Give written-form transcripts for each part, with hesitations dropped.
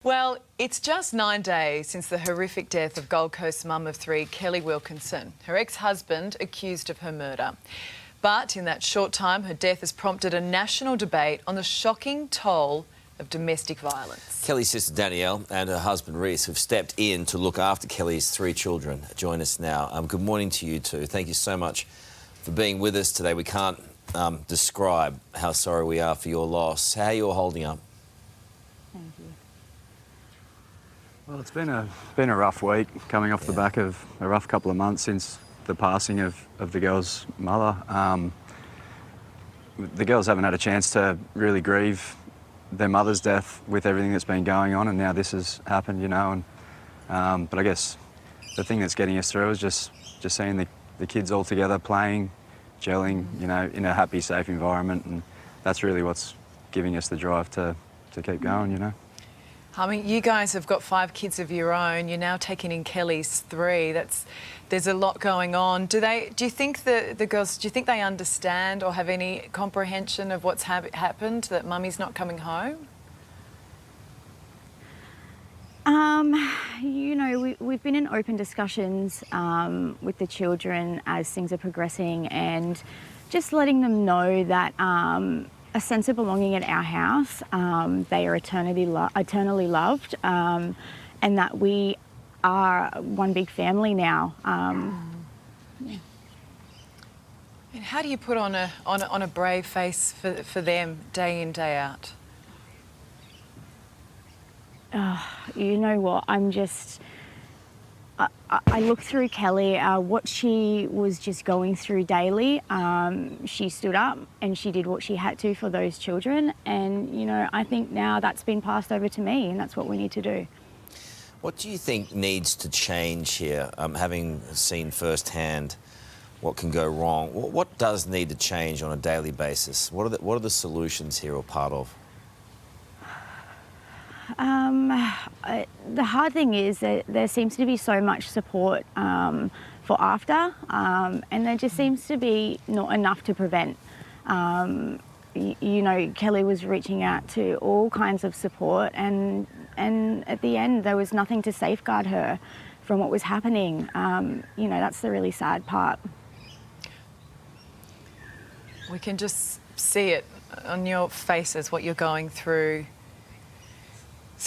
Well, it's just 9 days since the horrific death of Gold Coast mum of 3, Kelly Wilkinson, her ex-husband accused of her murder. But in that short time, her death has prompted a national debate on the shocking toll of domestic violence. Kelly's sister Danielle and her husband Reese have stepped in to look after Kelly's 3 children. Join us now. Good morning to you two. Thank you so much for being with us today. We can't describe how sorry we are for your loss. How are you all holding up? Thank you. Well, it's been a rough week, coming off the back of a rough couple of months since the passing of the girl's mother. The girls haven't had a chance to really grieve their mother's death with everything that's been going on, and now this has happened, you know. And but I guess the thing that's getting us through is just seeing the kids all together playing, gelling, you know, in a happy, safe environment, and that's really what's giving us the drive to keep going, you know. I mean, you guys have got 5 kids of your own. You're now taking in Kelly's 3. There's a lot going on. Do you think the girls? Do you think they understand or have any comprehension of what's happened? That Mummy's not coming home? You know, we've been in open discussions with the children as things are progressing, and just letting them know that a sense of belonging at our house. They are eternally loved, and that we are one big family now. Yeah. And how do you put on a brave face for them day in, day out? You know what? I look through Kelly, what she was just going through daily. She stood up and she did what she had to for those children. And, you know, I think now that's been passed over to me, and that's what we need to do. What do you think needs to change here, having seen firsthand what can go wrong? What does need to change on a daily basis? What are the solutions here or part of? The hard thing is that there seems to be so much support for after, and there just seems to be not enough to prevent. You know, Kelly was reaching out to all kinds of support, and at the end there was nothing to safeguard her from what was happening. You know, that's the really sad part. We can just see it on your faces, what you're going through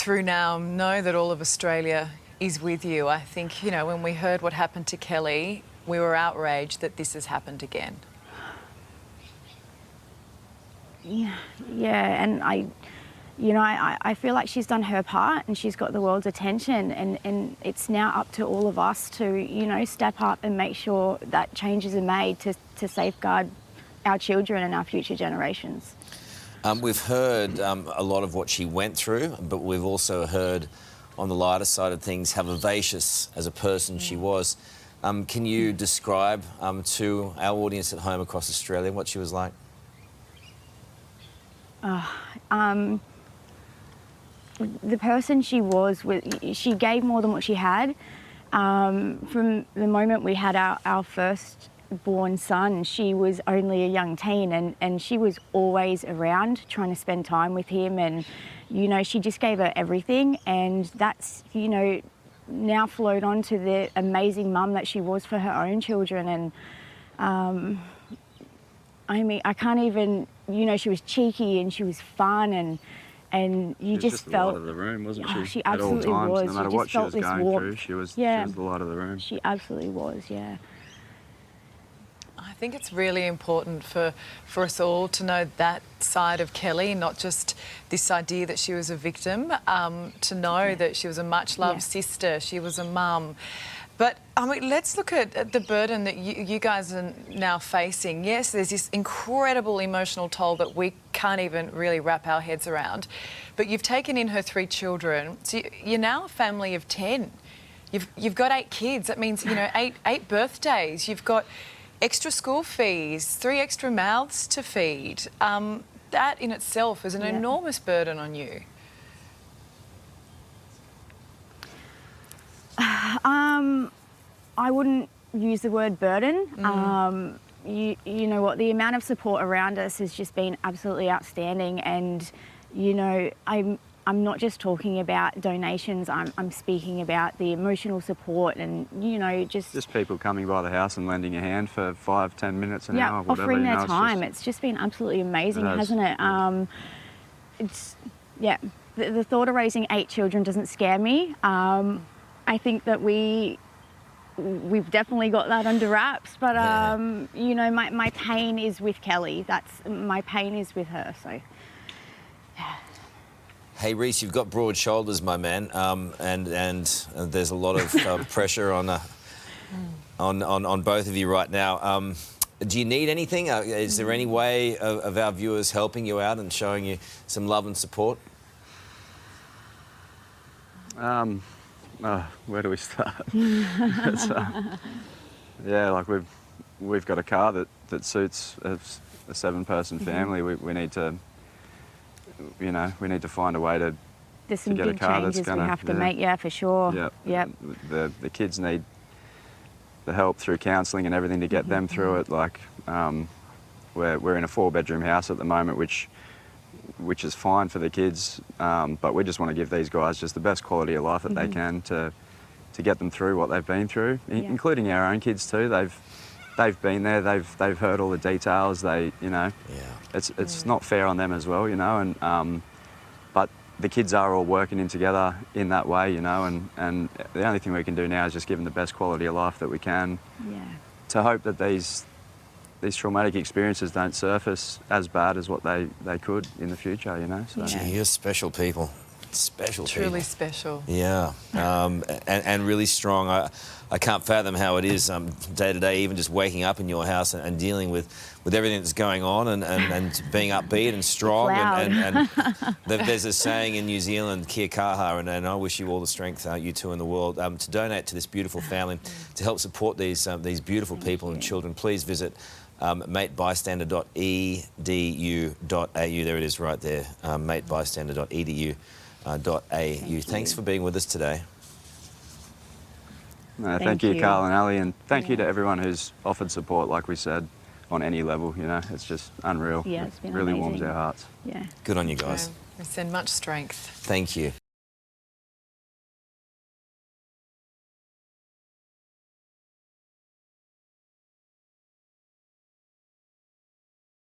now. Know that all of Australia is with you. I think, you know, when we heard what happened to Kelly, we were outraged that this has happened again. Yeah, and I feel like she's done her part and she's got the world's attention, and it's now up to all of us to, you know, step up and make sure that changes are made to safeguard our children and our future generations. We've heard a lot of what she went through, but we've also heard, on the lighter side of things, how vivacious as a person she was. Can you describe to our audience at home across Australia what she was like? The person she was, she gave more than what she had. From the moment we had our first born son, she was only a young teen, and she was always around trying to spend time with him, and, you know, she just gave her everything, and that's, you know, now flowed on to the amazing mum that she was for her own children. And I mean, I can't even, you know, she was cheeky and she was fun, and you just felt... She was the light of the room, wasn't she? She absolutely at all times, was. no matter what she was going through, she was the light of the room. She absolutely was, yeah. I think it's really important for us all to know that side of Kelly, not just this idea that she was a victim, to know that she was a much-loved sister, she was a mum. But, I mean, let's look at the burden that you guys are now facing. Yes, there's this incredible emotional toll that we can't even really wrap our heads around. But you've taken in her 3 children. So you're now a family of 10. You've got 8 kids. That means, you know, eight birthdays. You've got extra school fees, 3 extra mouths to feed. That in itself is an enormous burden on you. I wouldn't use the word burden. You know what, the amount of support around us has just been absolutely outstanding, and, you know, I'm not just talking about donations, I'm speaking about the emotional support and, you know, Just people coming by the house and lending a hand for 5-10 minutes, an hour, whatever. offering you their know, time. It's just been absolutely amazing, hasn't it? Yeah. It's, yeah, the thought of raising 8 children doesn't scare me. I think that we've definitely got that under wraps, but you know, my pain is with Kelly. My pain is with her. So, yeah. Hey, Reece, you've got broad shoulders, my man, and there's a lot of pressure on both of you right now. Do you need anything? Is there any way of our viewers helping you out and showing you some love and support? Where do we start? Yeah, like we've got a car that suits a 7-person family. We need to, you know, we need to find a way to There's some get a big car changes that's gonna, we have to make, yeah, for sure. Yeah. Yep. The kids need the help through counselling and everything to get them through it. Like we're in a 4-bedroom house at the moment, which is fine for the kids, but we just want to give these guys just the best quality of life that they can to get them through what they've been through, including our own kids too. They've been there. They've heard all the details. You know, it's not fair on them as well, you know. And but the kids are all working in together in that way, you know. And the only thing we can do now is just give them the best quality of life that we can. Yeah. To hope that these traumatic experiences don't surface as bad as what they could in the future, you know. So. Gee, you're special people. Special people. Truly special. Yeah, and really strong. I can't fathom how it is day to day, even just waking up in your house and dealing with everything that's going on and being upbeat and strong. And there's a saying in New Zealand, kia kaha, and I wish you all the strength, you two in the world, to donate to this beautiful family, to help support these beautiful people and children. Please visit matebystander.edu.au. There it is right there, matebystander.edu.au. Thanks for being with us today. No, thank you, Karl and Ali, and thank you to everyone who's offered support, like we said, on any level, you know. It's just unreal. Yeah, it's been really amazing. warms our hearts. Yeah. Good on you guys. We send much strength. Thank you.